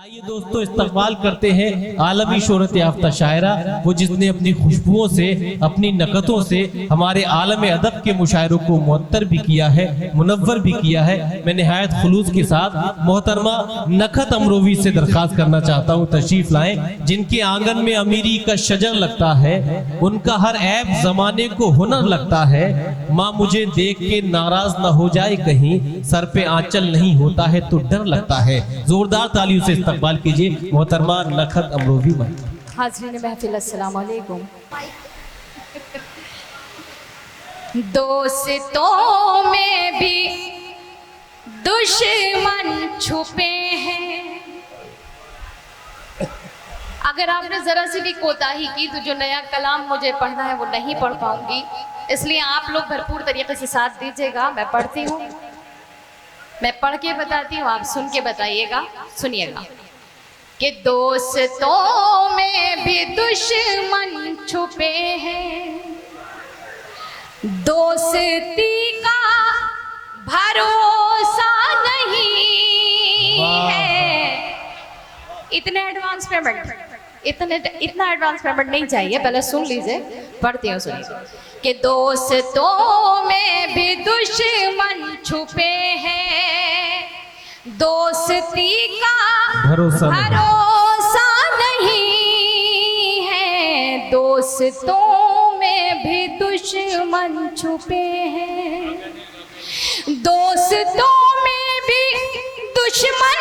आइए दोस्तों, इस्तकबाल करते हैं आलमी शोहरत याफ्ता शायरा, वो जिसने अपनी खुशबुओं से, अपनी नकतों से हमारे आलम अदब के मुशायरों को मुअत्तर भी किया है, मुनव्वर भी किया है। मैं निहायत खुलूस के साथ मोहतरमा नखत अमरोवी से दरख्वास्त करना चाहता हूँ तशरीफ लाएं, जिनके आंगन में अमीरी का शजर लगता है, उनका हर ऐब जमाने को हुनर लगता है। माँ मुझे देख के नाराज ना हो जाए कहीं, सर पे आंचल नहीं होता है तो डर लगता है। जोरदार तालियों से इस्तकबाल कीजिए मोहतरमा नखत अमरोवी। हाज़रीन महफिल अस्सलाम वालेकुम। दोस्तों में भी दुश्मन छुपे हैं। अगर आपने जरा सी भी कोताही की तो जो नया कलाम मुझे पढ़ना है वो नहीं पढ़ पाऊंगी, इसलिए आप लोग भरपूर तरीके से साथ दीजिएगा। मैं पढ़ती हूँ, मैं पढ़ के बताती हूँ, आप सुन के बताइएगा। सुनिएगा कि दोस्तों में भी दुश्मन छुपे हैं, दोस्ती का भरोसा नहीं है। इतने एडवांस पेमेंट, इतना एडवांस पेमेंट नहीं चाहिए, पहले सुन लीजिए। पढ़ती हूँ, सुनिए कि दोस्तों में भी दुश्मन छुपे हैं, दोस्ती का भरोसा नहीं है। दोस्तों में भी दुश्मन छुपे हैं, दोस्तों में भी दुश्मन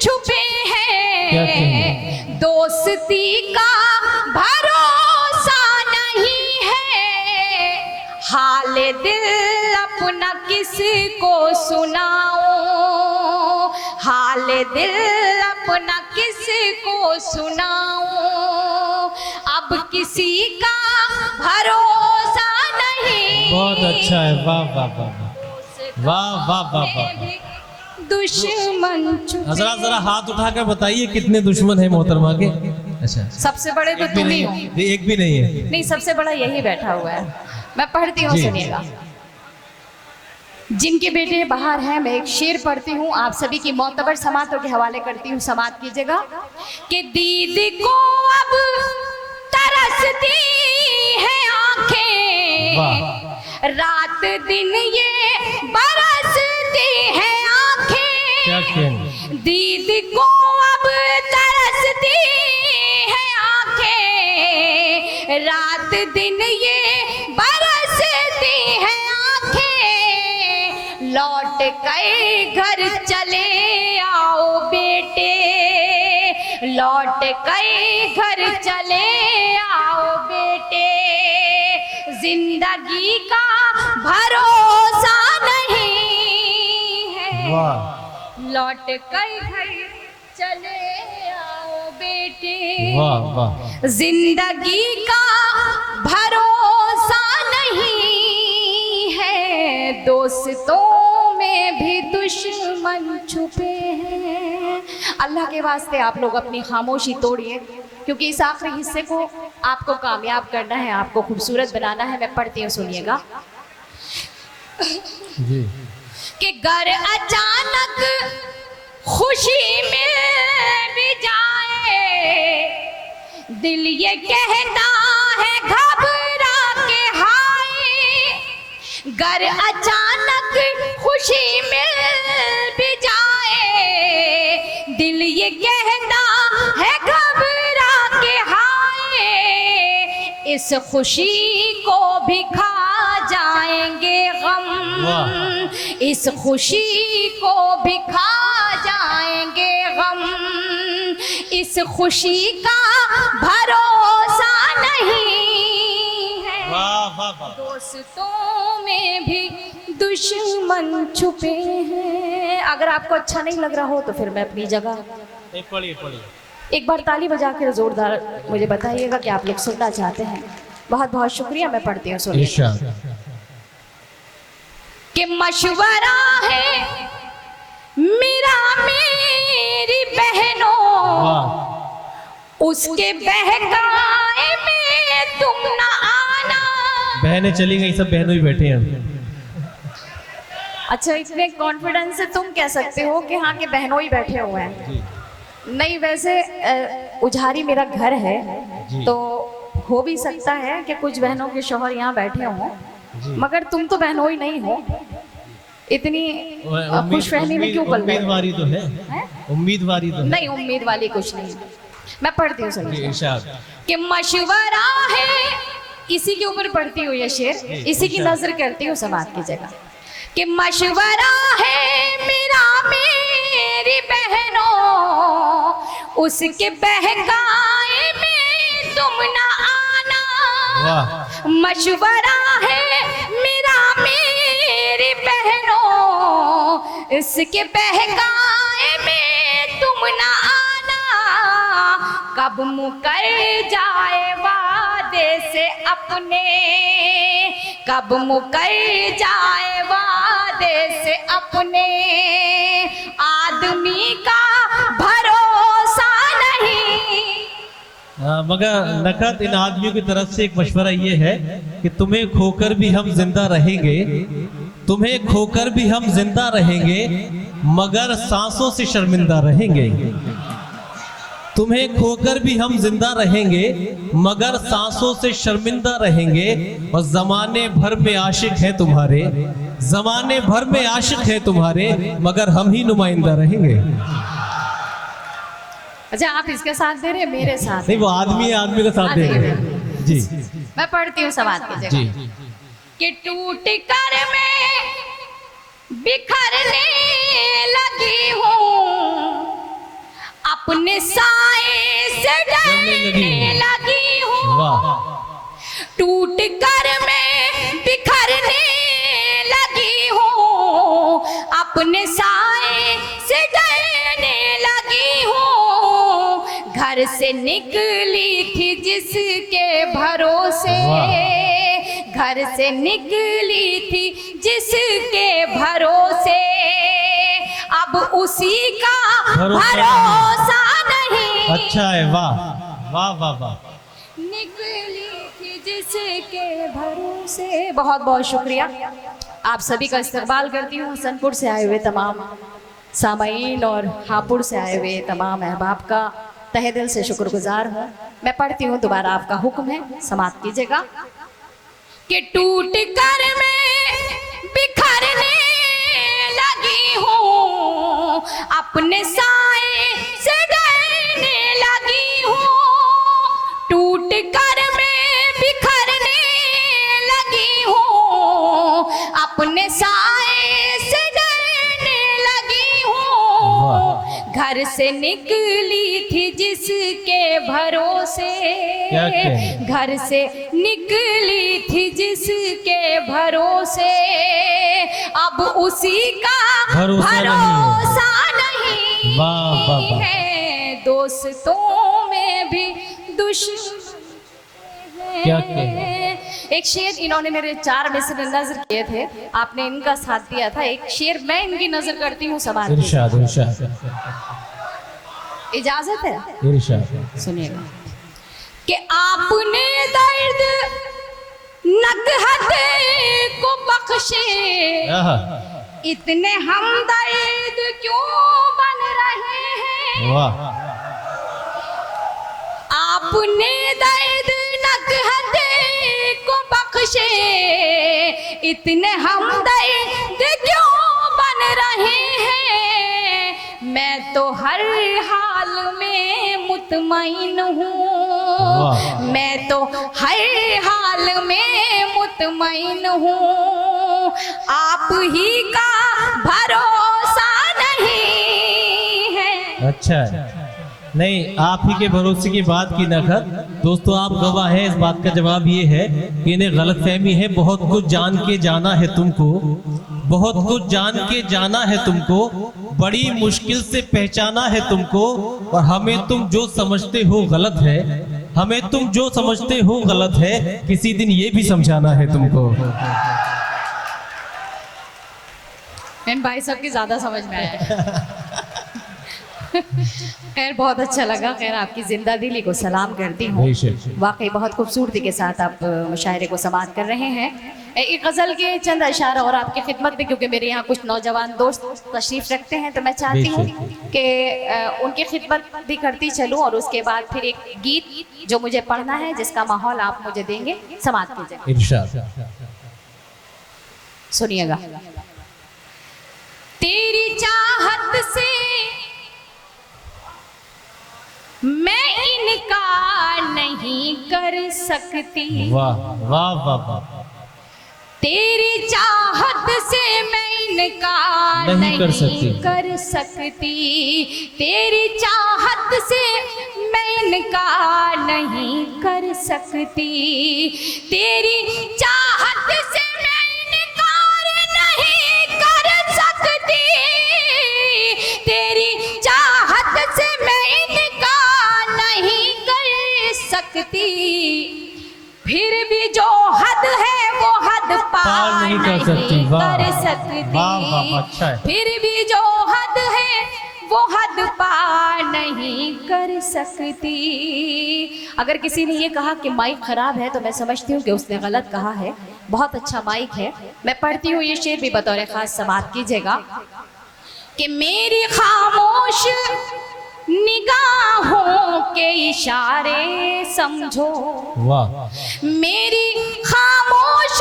छुपे हैं, दोस्ती का भरोसा नहीं है। हाल दिल अपना किसी को सुनाओ, हाल दिल अपना किसी को सुनाओ, अब किसी का भरोसा नहीं। बहुत अच्छा है, वाह वाह वाह वाह वाह वाह वाह। दुश्मन जरा हाथ उठाकर बताइए कितने दुश्मन है मोहतरमा के? अच्छा, सबसे बड़े तो तुम ही हो। एक भी नहीं है? नहीं, सबसे बड़ा यही बैठा हुआ है। मैं पढ़ती हूँ, सुनिएगा। जिनके बेटे बाहर हैं, मैं एक शेर पढ़ती हूँ, आप सभी की मोतबर समातों के हवाले करती हूँ, समात कीजिएगा। कि दीदी को अब तरसती है आंखें, रात दिन ये बरसती है आंखें। दीदी को अब तरसती है आंखें, रात दिन ये बरसती है आंखें। लौट गए घर चले आओ बेटे, लौट गए घर चले आओ बेटे। जिंदगी का भरोसा नहीं है, लौट गए घर चले आओ बेटे। वाह वाह। जिंदगी का भरोसा नहीं है, दोस्तों में भी दुश्मन छुपे हैं। अल्लाह के वास्ते आप लोग अपनी खामोशी तोड़िए, क्योंकि इस आखिरी हिस्से को आपको कामयाब करना है, आपको खूबसूरत बनाना है। मैं पढ़ती हूँ, सुनिएगा। जी। कि घर अचानक खुशी मिल भी जाए, दिल ये कहता है घबरा के हाय। घर अचानक खुशी मिल भी जाए, दिल ये कहता है घबरा के हाय। इस खुशी को भी खा जाएंगे गम, इस खुशी को भी खा जाएंगे गम। इस खुशी का भरोसा नहीं है, दोस्तों में भी दुश्मन छुपे हैं। अगर आपको अच्छा नहीं लग रहा हो तो फिर मैं अपनी जगह एक बार ताली बजा कर जोरदार मुझे बताइएगा कि आप लोग सुनना चाहते हैं। बहुत बहुत शुक्रिया। मैं पढ़ती हूँ, सुनिए। कि मशवरा है मेरा मेरी बहनों, उसके बहकाए में तुम ना आना। बहनें चली गई, सब बहनों ही बैठे हैं। अच्छा, इतने कॉन्फिडेंस से तुम कह सकते हो कि हाँ के बहनों ही बैठे हुए हैं। नहीं वैसे उझारी मेरा घर है, जी। तो हो भी सकता है कि कुछ बहनों के शौहर यहाँ बैठे हों, मगर तुम तो बहनों ही नहीं हो, इतनी खुशफहमी में क्यों पल रहे हो? उम्मीदवारी तो है, उम्मीदवारी तो है। नहीं उम्मीद वाली कुछ नहीं। मैं पढ़ती हूँ जी, सुनिए इरशाद। कि मशवरा है, इसी के ऊपर पढ़ती हूँ ये शेर, इसी की नजर करती हूँ समाज की जगह। कि मशवरा है मेरा मेरी बहनों, उसके बहकाए में तुम ना आना। वाह। मशवरा है मेरा मेरी बहनों, इसके बहकाए में तुम ना आना। कब मुकर जाए वादे से अपने, कब मुकर जाए वादे से अपने, आदमी का भरोसा नहीं। मगर नकद इन आदमियों की तरफ से एक मशवरा ये है कि तुम्हें खोकर भी हम जिंदा रहेंगे, तुम्हें खोकर भी हम जिंदा रहेंगे, मगर सांसों से शर्मिंदा रहेंगे। तुम्हें खोकर भी हम जिंदा रहेंगे, मगर सांसों से शर्मिंदा रहेंगे। और जमाने भर में आशिक हैं तुम्हारे, जमाने भर में आशिक हैं तुम्हारे, मगर हम ही नुमाइंदा रहेंगे। अच्छा आप इसके साथ दे रहे हैं, मेरे साथ नहीं, वो आदमी आदमी का साथ दे रहे हैं। जी मैं पढ़ती हूँ समाज की जगह। जी। कि टूट कर मैं बिखरने लगी हूँ, अपने साए से डरने लगी हूँ। वाह। टूट कर मैं बिखरने लगी हूँ, अपने साए से डरने लगी हूँ। घर से निकली थी जिसके भरोसे, घर से निकली थी जिसके भरोसे, अब उसी का भरोसा नहीं। अच्छा है, वाह वाह वाह वाह। निकली थी जिसके भरोसे। बहुत बहुत शुक्रिया, आप सभी का इस्तकबाल करती हूँ। हसनपुर से आए हुए तमाम सामाईन और हापुड़ से आए हुए तमाम अहबाब का तहे दिल से शुक्रगुजार हूँ। मैं पढ़ती हूँ, दोबारा आपका हुक्म है, समाप्त कीजिएगा। कि टूट कर मैं बिखरने लगी हूँ, अपने साए से डरने लगी हूँ। टूट कर मैं बिखरने लगी हूँ, अपने साए से डरने लगी हूँ। घर से निकली थी जिसके भरोसे, घर से निकली थी जिसके भरोसे, अब उसी का भरोसा नहीं है। दोस्तों में भी दुश्मन क्या एक शेर इन्होंने मेरे 4 में से नजर किए थे, आपने इनका साथ दिया था। एक शेर मैं इनकी नजर करती हूँ समाज की। इरशाद इरशाद इजाजत है? इरशाद। सुनिएगा कि आपने दर्द नकहत को बख्शे, इतने हमदर्द क्यों बन रहे हैं। वाह। आपने दर्द नकहत को बख्शे, इतने हमदर्द क्यों बन रहे हैं। मैं तो हर हाल में मुतमईन हूँ, मैं तो हर हाल में मुतमईन हूँ। आप ही का भरोसा नहीं है। अच्छा है, नहीं आप ही के भरोसे की बात की नखत। दोस्तों आप गवाह हैं, इस बात का जवाब ये है कि इन्हें गलतफहमी है। बहुत कुछ जान के जाना है तुमको, बहुत कुछ जान के जाना है तुमको, बड़ी मुश्किल से पहचाना है तुमको। और हमें तुम जो समझते हो गलत है, हमें तुम जो समझते हो गलत है, किसी दिन ये भी समझाना है तुमको। इन भाई साहब की ज्यादा समझ में आया। खैर बहुत अच्छा लगा। खैर आपकी जिंदा दिली को सलाम करती हूँ। वाकई बहुत खूबसूरती के साथ आप मुशायरे को समाप्त कर रहे हैं। एक गज़ल के चंद अशार और आपकी खिदमत में, क्योंकि मेरे यहाँ कुछ नौजवान दोस्त तशरीफ़ रखते हैं, तो मैं चाहती हूँ कि उनकी खिदमत भी करती चलूँ और उसके बाद फिर एक गीत जो मुझे पढ़ना है, जिसका माहौल आप मुझे देंगे, समात कीजिए इरशाद। सुनिएगा। तेरी चाहत से मैं इनकार नहीं कर सकती, वाह वाह वाह वाह। तेरी चाहत से मैं इनकार नहीं कर सकती। कर सकती, तेरी चाहत से मैं इनकार नहीं कर सकती, तेरी चाहत से मैं इनकार नहीं कर सकती, तेरी चाहत से मैं इनकार नहीं कर सकती, फिर भी जो हद है वो हद पार नहीं कर सकती, कर सकती, अच्छा है। फिर भी जो हद है वो हद पार नहीं कर सकती। अगर किसी ने ये कहा कि माइक खराब है तो मैं समझती हूँ कि उसने गलत कहा है, बहुत अच्छा माइक है। मैं पढ़ती हूँ ये शेर भी बतौर खास समात कीजिएगा कि मेरी खामोश निगाहों के इशारे समझो, वाह। मेरी खामोश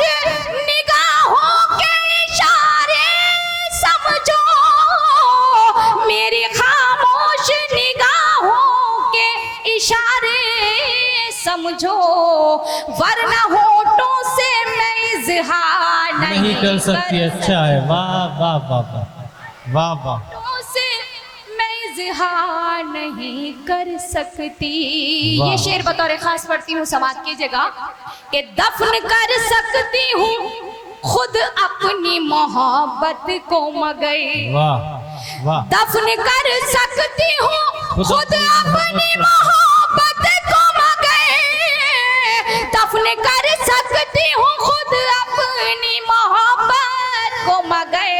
निगाहों के इशारे समझो, मेरी खामोश निगाहों के इशारे समझो, वरना होठों से मैं इज़हार नहीं कर सकती। अच्छा है, वाह वाह वाह वाह वाह। से मैं इज़हार नहीं कर सकती। ये शेर बतौर खास पढ़ती हूँ, समात कीजिएगा कि दफन कर सकती हूँ खुद अपनी मोहब्बत को मगर, वाह वाह। दफन कर सकती हूँ खुद अपनी मोहब्बत को मगर, दफन कर सकती हूँ खुद अपनी मोहब्बत को मगर,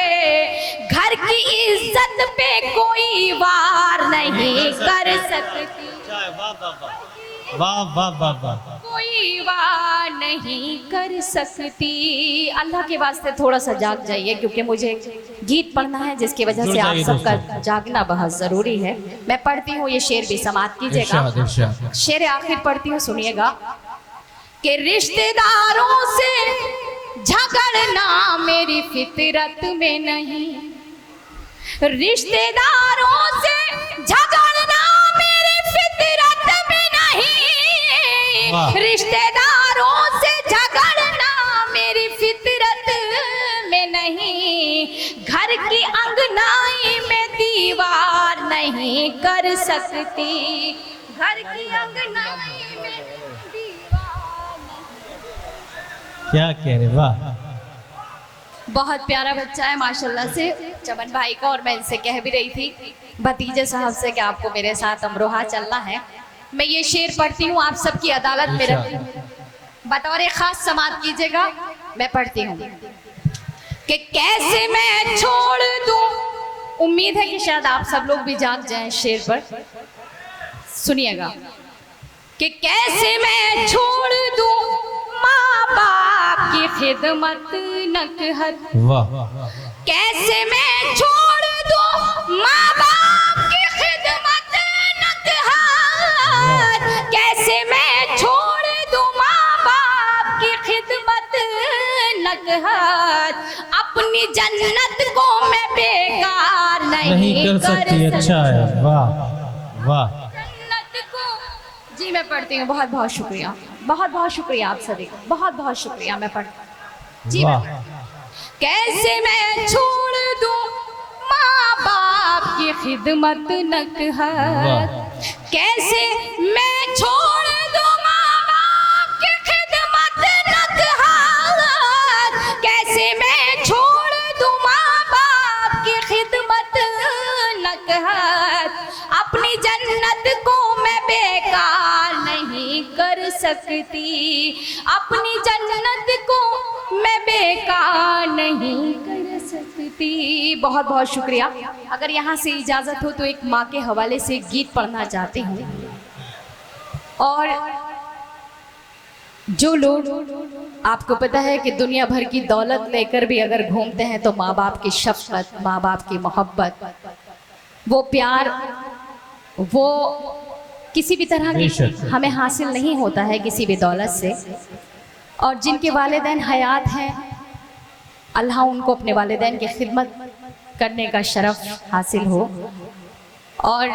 घर की इज्जत पे कोई वार नहीं कर सकती, वाह वाह वाह वाह। कोई वार नहीं कर सकती। अल्लाह के वास्ते थोड़ा सा जाग जाइए, क्योंकि मुझे गीत पढ़ना है जिसकी वजह से आप सबका जागना बहुत जरूरी है। मैं पढ़ती हूँ ये शेर भी, समात कीजिएगा। शेर आखिर पढ़ती हूँ, सुनिएगा कि रिश्तेदारों से झगड़ना मेरी फितरत में नहीं, रिश्तेदारों से झगड़ना मेरी फितरत में नहीं, रिश्तेदारों से झगड़ना मेरी फितरत में नहीं, घर की अंगनाई में दीवार नहीं कर सकती, घर की अंगनाई में दीवार नहीं। क्या कह रहे, वाह। बहुत प्यारा बच्चा है माशाल्लाह से, चमन भाई का। और मैं इनसे कह भी रही थी भतीजे साहब से कि आपको मेरे साथ अमरोहा चलना है। मैं ये शेर पढ़ती हूँ, आप सबकी अदालत में रखती हूँ, बतौर खास समात कीजिएगा। मैं पढ़ती हूँ कि कैसे मैं छोड़ दूँ, उम्मीद है कि शायद आप सब लोग भी जाग जाएं शेर पर। सुनिएगा कि कैसे मैं छोड़ दूँ माँ बाप की खिदमत नकहत, कैसे मैं छोड़ दूँ माँ बाप की खिदमत नकहत, कैसे मैं छोड़ दूँ माँ बाप की खिदमत नकहत, अपनी जन्नत को मैं बेकार नहीं कर सकती। अच्छा है, वाह वाह। जी मैं पढ़ती हूँ, बहुत बहुत शुक्रिया, बहुत बहुत शुक्रिया आप सभी का, बहुत बहुत शुक्रिया। मैं पढ़ती जी मैं, कैसे मैं छोड़ दूँ माँ बाप की खिदमत नकहत, कैसे मैं छोड़ दूँ माँ बाप की खिदमत नकहत, कैसे मैं छोड़ दूँ माँ बाप की खिदमत नकहत, अपनी जन्नत को मैं बेकार नहीं कर सकती, अपनी जन्नत को मैं बेकार नहीं कर सकती। बहुत बहुत शुक्रिया। अगर यहाँ से इजाज़त हो तो एक माँ के हवाले से गीत पढ़ना चाहती हूँ। और जो लोग आपको पता है कि दुनिया भर की दौलत लेकर भी अगर घूमते हैं तो माँ बाप की शफकत, माँ बाप की मोहब्बत, वो प्यार, वो किसी भी तरह की हमें हासिल नहीं होता है किसी भी दौलत से। और जिनके वालिदैन हयात हैं, अल्लाह उनको अपने वालिदैन की खिदमत करने का शरफ हासिल हो, और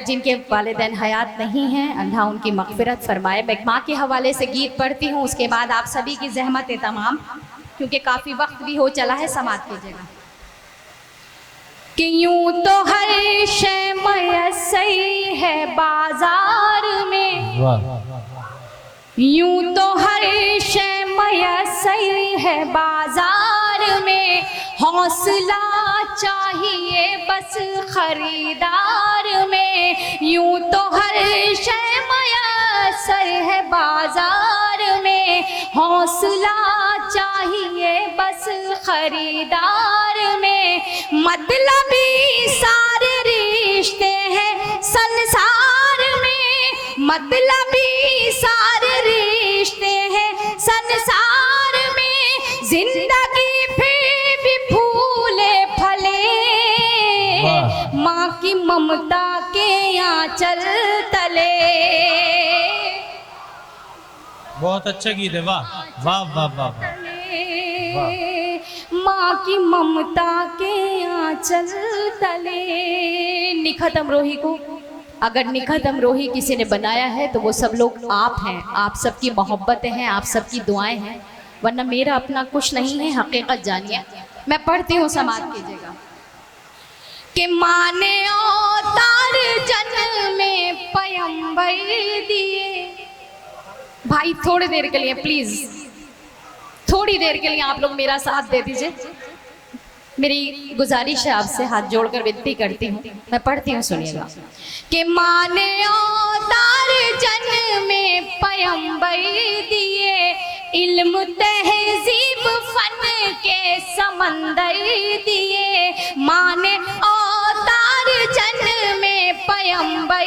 जिनके वालिदैन हयात नहीं हैं अल्लाह उनकी मग़फ़िरत फरमाए। मैं माँ के हवाले से गीत पढ़ती हूँ, उसके बाद आप सभी की ज़हमत तमाम, क्योंकि काफ़ी वक्त भी हो चला है, समात कीजिएगा। कि यूं तो हर शय मयस्सर है बाजार में, यूं तो हर शय मयस्सर है बाजार में, हौसला चाहिए बस खरीदार में। यूं तो हर शय मयस्सर है बाजार में, हौसला चाहिए बस खरीदार में। मतलबी सारे रिश्ते हैं संसार में, मतलबी सारे रिश्ते हैं संसार में। जिंदगी फिर भी फूले फले माँ की ममता के आंचल तले। बहुत अच्छा गीत है, वाह वाह वाह वाह। माँ की ममता के आंचल तले। निखत अमरोही को अगर निखत अमरोही किसी ने बनाया है तो वो सब लोग आप हैं, आप सबकी मोहब्बतें हैं, आप सबकी दुआएं हैं, वरना मेरा अपना कुछ नहीं है। हकीकत जानिए, मैं पढ़ती हूँ, समाप्त कीजिएगा। कि माँ ने अवतार जन्म में पैगंबर दिए। भाई थोड़ी देर के लिए प्लीज, थोड़ी देर के लिए आप लोग मेरा साथ दे दीजिए, मेरी गुजारिश है आपसे, हाथ जोड़कर विनती करती हूँ। मैं पढ़ती हूँ, सुनिएगा। कि माँ ने अवतार जन्म में पैगंबर दिए, इल्म तहजीब फन के समंदर दिए। माँ ने अवतार जन्म में पैगंबर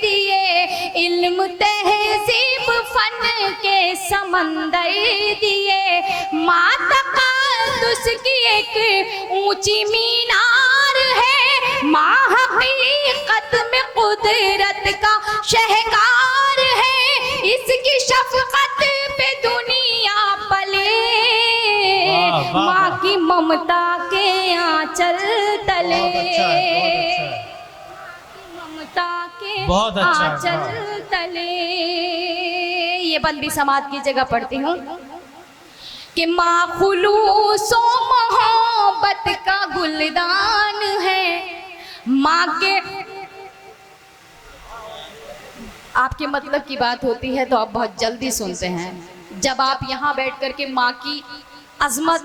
दिए, इल्म तहजीब फन के समंदर दिए। माँ तक़द्दुस की एक ऊंची मीनार है, माँ हकीकत में कुदरत का शहकार है। इसकी शफकत पे दुनिया पले, माँ की ममता के आंचल तले। ममता के आंचल तले। ये बंदी समात की जगह पढ़ती हूँ। कि माँ खुलूसो मोहब्बत का गुलदान है, माँ के आपके मतलब की बात होती है तो आप बहुत जल्दी सुनते हैं। जब आप यहाँ बैठ कर के माँ की अजमत,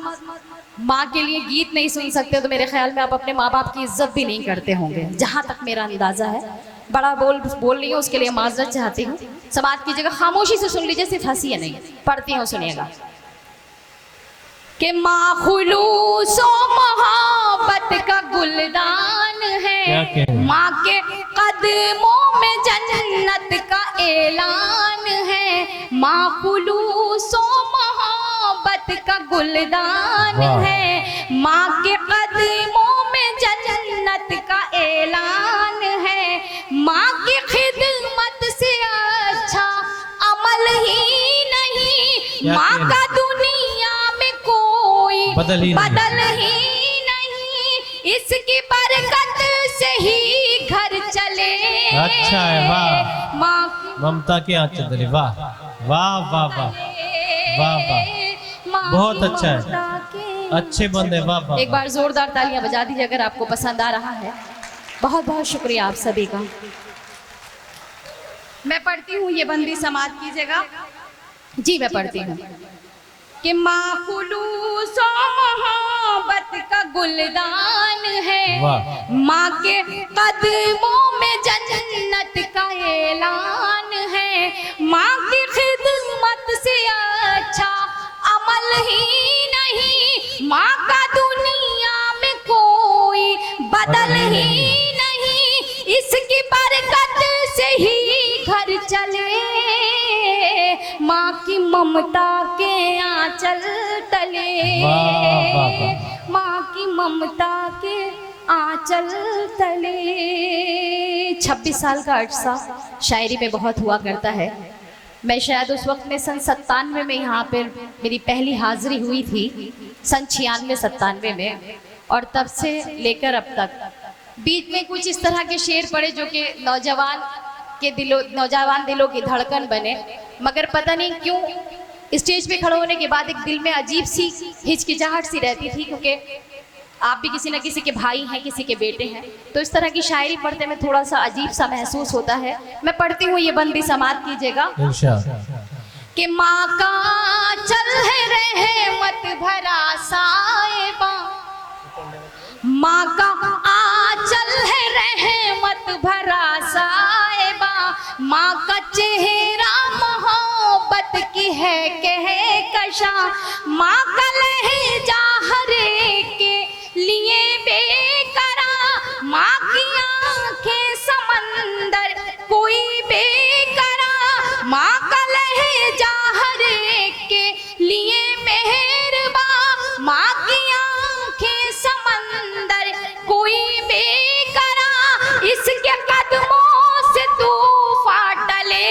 माँ के लिए गीत नहीं सुन सकते तो मेरे ख्याल में आप अपने माँ बाप की इज्जत भी नहीं करते होंगे, जहाँ तक मेरा अंदाज़ा है। बड़ा बोल रही हूँ, उसके लिए माजरत चाहती हूँ। समाज की जगह खामोशी से सुन लीजिए, सिर्फ हंसी है नहीं। पढ़ती हूँ, सुनिएगा। कि माँ खुलूसो मोहब्बत का गुलदान है, माँ के कदमों में जन्नत का ऐलान है। माँ खुलूसो मोहब्बत का गुलदान है, माँ के कदमों में जन्नत का ऐलान है। माँ की खिदमत से अच्छा अमल ही नहीं, माँ का दुनिया में कोई बदल ही नहीं। इसकी बरकत से ही घर चले। अच्छा है, वाह। माँ ममता के आंचल तले, वाह वाह वाह वाह वाह वाह, बहुत अच्छा है, अच्छे बंदे, वाह वाह। एक बार जोरदार तालियां बजा दीजिए अगर आपको पसंद आ रहा है। बहुत बहुत शुक्रिया आप सभी का। मैं पढ़ती हूँ, ये बंदी समात कीजिएगा जी। मैं पढ़ती हूँ। कि माँ खुलूसो मोहब्बत का गुलदान है, माँ के कदमों में जन्नत का ऐलान है। माँ की खिदमत से अच्छा अमल ही नहीं, माँ का दुनिया में कोई बदल ही नहीं। इसकी बरकत से ही घर चले, माँ की ममता के आंचल तले, वाह, वाह, वाह। माँ की ममता के आंचल तले। 26 साल का अरसा शायरी में बहुत हुआ करता है। मैं शायद उस वक्त में सन 97 में यहाँ पर मेरी पहली हाजिरी हुई थी, सन 96-97 में, और तब से लेकर अब तक बीच में कुछ इस तरह के शेर पड़े जो कि नौजवान दिलों की धड़कन बने, मगर पता नहीं क्यों स्टेज पे खड़े होने के बाद एक दिल में अजीब सी हिचकिचाहट सी रहती थी, क्योंकि आप भी किसी न किसी के भाई हैं, किसी के बेटे हैं, तो इस तरह की शायरी पढ़ते में थोड़ा सा अजीब सा महसूस होता है। मैं पढ़ती हूँ, ये बंद भी समाप्त कीजिएगा। कि माँ का चल है रहमत भरा साहिबा, माँ का आंचल है रहमत भरा साहिबा, माँ का चेहरा मोहब्बत की है कहकशा, माँ का लहजा हर एक के लिए बेकरार, माँ की आंखें समंदर कोई बेकरार, माँ का लहजा हर एक के लिए मेहरबान, माँ की आंखें समंदर कोई बेकरार, इसके कदमों से तूफान टले,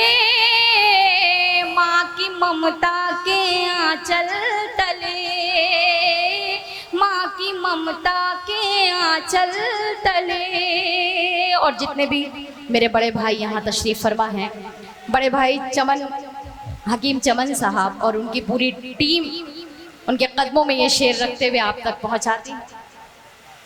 माँ की ममता के आंचल तले, माँ की ममता के आंचल तले। और जितने भी मेरे बड़े भाई यहाँ तशरीफ फरमा हैं, बड़े भाई चमन, हकीम चमन साहब और उनकी पूरी टीम, उनके कदमों में ये शेर रखते हुए आप तक पहुँचाती।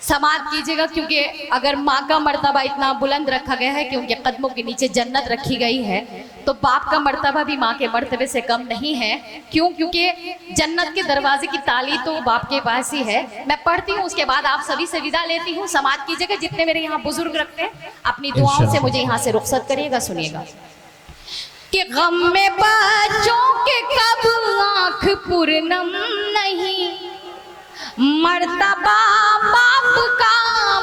समाप्त कीजिएगा, क्योंकि अगर माँ का मर्तबा इतना बुलंद रखा गया है कि उनके कदमों के नीचे जन्नत रखी गई है, तो बाप का मर्तबा भी माँ के मर्तबे से कम नहीं है। क्यों? क्योंकि जन्नत के दरवाजे की ताली तो बाप के पास ही है। मैं पढ़ती हूँ, उसके बाद आप सभी से विदा लेती हूँ। समाप्त कीजिएगा। जितने मेरे यहाँ बुजुर्ग रखते हैं, अपनी दुआओं से मुझे यहाँ से रुखसत करिएगा। सुनिएगा कि गम में बच्चों के कब आँख पूर्णम नहीं, मर्तबा बाप का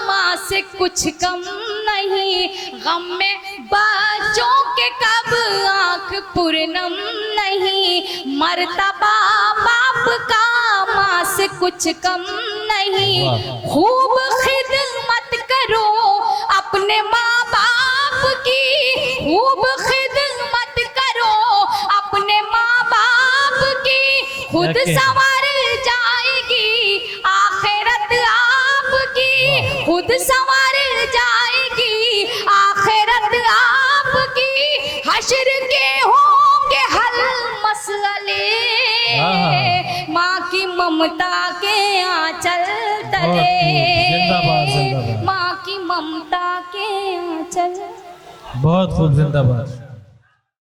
माँ से कुछ कम नहीं, गम में बच्चों के कब आँख पूर्णम नहीं, मर्तबा बाप का माँ से कुछ कम नहीं, खूब खिदमत करो अपने माँ बाप की, खूब खिदमत करो अपने माँ बाप की, खुद संवर जाएगी आखिरत आपकी, खुद संवर जाएगी आखिरत आपकी, हश्र के होंगे हल मसले, माँ की ममता के आंचल तले, माँ की ममता के आंचल। बहुत खूब, जिंदाबाद।